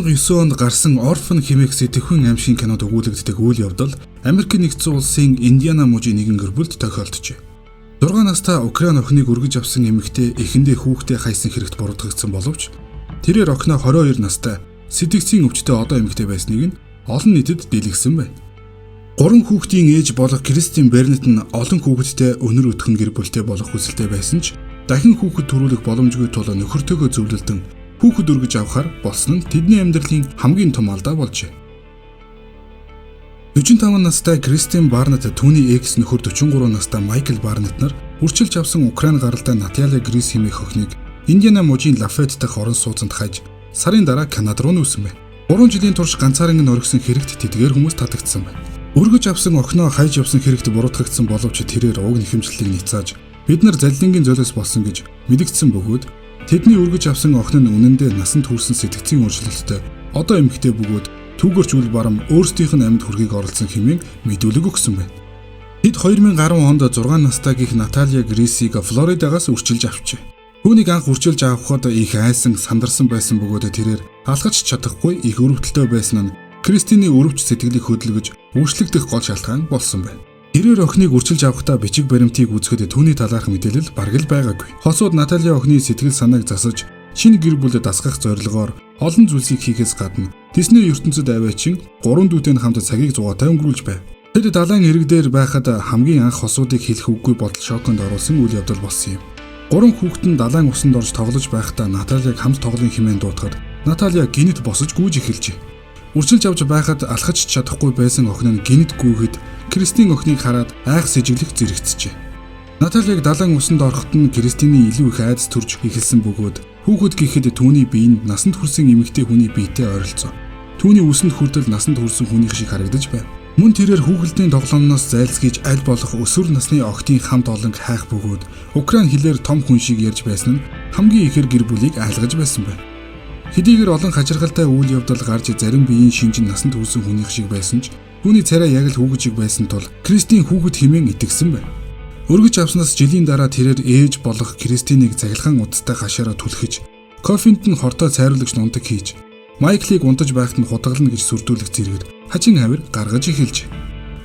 2009 онд гарсан Orphan хэмээх сэтгэхүйн аимшигын кинод өгүүлэгддэг үйл явдал Америкийн нэгдсэн улсын Индиана мужийн нэгэн гэр бүлд тохиолджээ. 6 настай Украин охиныг өргөж авсан эмэгтэй эхэндээ хүүхдээ хайсан хэрэгт буруутгагдсан боловч тэрээр охиноо 22 настай сэтгцийн өвчтөе одоо эмэгтэй байсныг нь олон нийтэд дийлгэсэн байна. 3 хүүхдийн ээж болох Кристин Бернет нь олон хүүхэдтэй өнөр өтгөн гэр бүлтэй болох хүсэлтэй байсан ч дахин хүүхэд төрүүлэх боломжгүй тул нөхөртөөгөө зөвлөлдөн хүүхэд өргөж авахар болсон нь тэдний амьдралын хамгийн том алдаа болжээ. 45 настай Кристин Барнет түүний экс нөхөр 43 настай Майкл Барнет нар үрчилж авсан Украин гаралтай Наталья Грис хэмээх охиныг Индиана мужийн Лафет дахь орон сууцанд хаяж сарын дараа Канада руу нүүсэн байна. 3 жилийн турш ганцаараа орхисон хэрэгт тэдгээр хүмүүс татагдсан байна. Өргөж авсан охиноо хайж явсан хэрэгт буруутгагдсан боловч тэрээр уг нэхэмжлэлийг нийцааж бид нар залилангийн золиос болсон гэж мэдгдсэн бөгөөд тэдний өргөж авсан охин нь үнэндээ насанд хүрсэн сэтгцийн өөрчлөлттэй одоо эмэгтэй бөгөөд түүгэрч үл барам өөрсдийнх нь амьд хүргийг оролцсон хэмээн мэдүүлэг өгсөн байна. Тэд 2010 онд 6 настайгийнх Наталья Грисийг Флоридагаас үрчилж авчээ. Түүнийг анх үрчилж авахд их айсан сандарсан байсан бөгөөд тэрээр алхаж чадахгүй их өрөвдөлтөй байсан нь Кристиний өрөвч сэтгэлийг хөдөлгөж үйлчлэгдэх гол шалтгаан болсон байна. Тэрээр охиныг үрчилж авахдаа бичиг баримтыг үзэхэд түүний талаарх мэдээлэл бараг л байгаагүй. Хосууд Наталья охины сэтгэл санааг засаж шинэ гэр бүлд дасгах зорилгоор олон зүйлсийг хийхээс гадна Дисней ертөнцид аваачин 3 дүүтэй хамт цагийг зугаатай өнгөрүүлж байв. Тэд далайн ирэг дээр байхад хамгийн анх хосуудыг хэлэх үггүй бодол шоконд оруулсан үйл явдал болсон юм. 3 хүүхэд нь далайн усанд орж тоглож байхдаа Натальяг хамт тоглоом хэмээн дуудахад Наталья гинэт босож гүйж эхэлжээ. Үрчилж авч байхад алхаж чадахгүй байсан охин нь гинэт гүйхэд Кристин охиныг хараад айх сэжиглэх зэрэгцжээ. Натальяг далайн усанд ороход нь Кристиний илүү их айдас төрж эхэлсэн бөгөөд хүүхэд гэхэд түүний биеинд насанд хүрсэн эмэгтэй хүний биетэй ойролцоо. Түүний үсэнд хүртэл насанд хүрсэн хүнийх шиг харагдаж байв. Мөн тэрээр хүүхэлдэйн тоглоомноос зайлсхийж аль болох өсвөр насны охидын хамт олонг хайх бөгөөд Украин хэлээр том хүн шиг ярьж байсан нь хамгийн ихэр гэр бүлийг айлгаж байсан байна. Хэдийгээр олон хачиргалтай үйл явдал гарч зарим биеийн шинжин насанд хүрсэн хүнийх шиг байсан ч түүний царай яг л хүүхэд шиг байсан тул Кристин хүүхэд хэмээн итгэсэн байна. Өргөж авснаас жилийн дараа тэрээр ээж болох Кристиныг загилгаан удастай гашаараа түлхэж, кофенд нь хортой цайруулагч нундаг хийж, Майклыг унтаж байхад нь худгална гэж сүрдүүлэх зэрэгт хачин хавир гаргаж эхэлж.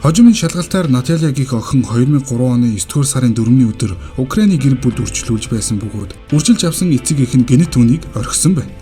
Хожимын шалгалтаар Натальягийнх охин 2003 оны 9-р сарын 4-ний өдөр Украины гэр бүлд үрчлүүлж байсан бөгөөд үрчилж авсан эцэг эх нь гинэт түүнийг орхисон байна.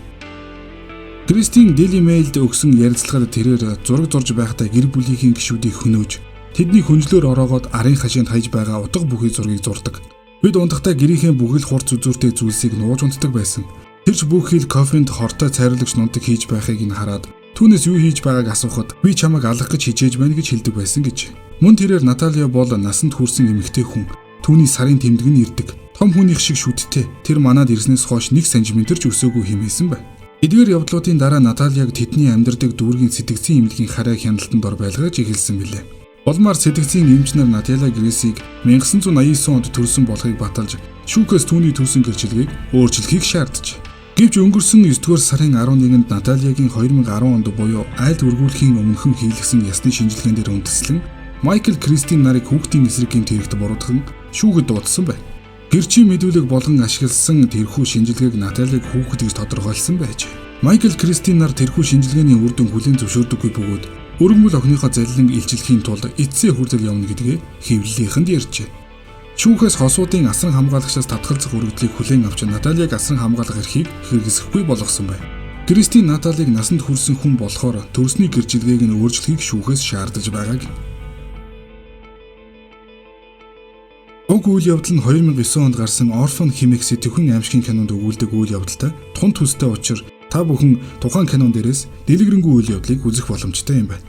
Кристин Daily Mail-д өгсөн ярилцлагад тэрээр зураг зурж байхдаа гэр бүлийнхээ гишүүдийг хөнөөж тэдний хүнжлөөр ороогоод арын хашинд хаяж байгаа утга бүхий зургийг зурдаг. Бид унтахдаа гэрийнхээ бүхэл хурц үзүүртэй зүйлсийг нууж унтдаг байсан. Тэрч бүхэл кофенд хортой цайруулагч нундаг хийж байхыг нь хараад түүнээс юу хийж байгааг асуухад би чамайг алах гэж хичээж байна гэж хэлдэг байсан гэж. Мөн тэрээр Наталья бол насанд хүрсэн эмэгтэй хүн. Түүний сарын тэмдэг нь ирдэг. Том хүнийх шиг шүттэй. Тэр манад ирснээс хойш 1 см ч өсөөгүй хэмээсэн байна. Эдгээр явдлуудын дараа Натальяг тэдний амьдардаг дүүргийн сэтгцийн эмнэлгийн харай хяналтанд ор байлгаж эхэлсэн билээ. Улмаар сэтгцийн эмчнэр Наталья Грисийг 1989 онд төрсөн болохыг баталж шүүхээс түүний төрсөн гэрчлэгийг өөрчлөхийг шаардж. Гэвч өнгөрсөн 9-р сарын 11-нд Натальягийн 2010 онд буюу айлд үргүүлэхийн өмнөхөн хийлгэсэн ясны шинжилгээнд үндэслэн Майкл Кристин нарыг хүүхдийн эсрэг гэмт хэрэгт буруутган шүүхэд дуудсан байна. Гэрчийн мэдүүлэг болгон ашигласан тэрхүү шинжилгээг Натальяг хүүхэд гэж тодорхойлсон байж. Майкл Кристин нар тэрхүү шинжилгээний үр дүн хүлээн зөвшөөрдөггүй бөгөөд өргөмөл охиныхоо залилан илчлэхийн тулд эцсийн хүртэл явна гэдгээ хэвлэлийнхэнд ярьжээ. Шүүхээс хосуудын асан хамгаалагчаас татгалзах өргөдлийг хүлээн авч Натальяг асан хамгаалах эрхийг хэрэгсэхгүй болгосон байна. Кристин Натальяг насанд хүрсэн хүн болохоор төрсний гэрчлэгийг нь өөрчлөхийг шүүхээс шаардаж байгааг. Уг үйл явдал нь 2009 онд гарсан Orphan хэмээх сэтгэхүйн аимшигын кинонд өгүүлдэг үйл явдалтай тун төстэй учир та бүхэн тухайн кинон дээрээс дэлгэрэнгүй үйл явдлыг үзэх боломжтой юм байна.